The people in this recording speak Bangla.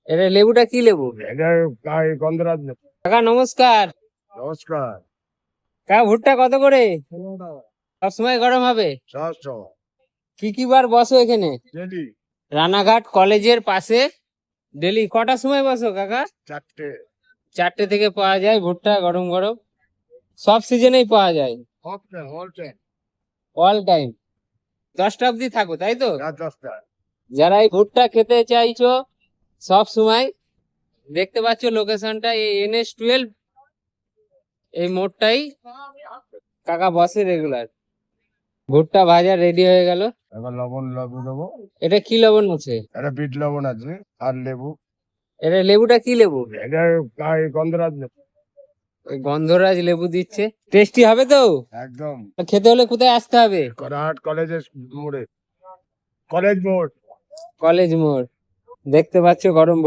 এটা লেবুটা কি লেবু? এটা গন্ধরাজ লেবু। কাকা নমস্কার। নমস্কার। কাকা ভুট্টা কত করে? সবসময় গরম হবে? সব কি কি বার বসো এখানে? ডেলি রানাঘাট কলেজের পাশে ডেলি কটার সময় বসো কাকা? 4টে। 4টে থেকে পাওয়া যায় ভুট্টা গরম গরম। সব সিজনেই পাওয়া যায়, অল টাইম। All time. 10টা অবধি থাকো তাই তো? রাত 10টা। যারা এই ভুট্টা খেতে চাইছো সব সময়, দেখতে পাচ্ছ লোকেশনটা এই NH12, এই মোড়টাই কাকা বসে রেগুলার। ভুট্টা ভাজা রেডি হয়ে গেল। এবার লেবু দেবো। এটা কি লবণ আছে? এটা বিট লবণ আছে আর লেবু। এটা লেবুটা কি লেবু? এটা গন্ধরাজ লেবু। ওই গন্ধরাজ লেবু দিচ্ছে। টেস্টি হবে তো? একদম। খেতে হলে কোথায় আসতে হবে? করাহাট কলেজের মোড়ে। কলেজ মোড়। কলেজ মোড়। দেখতে পাচ্ছ গরম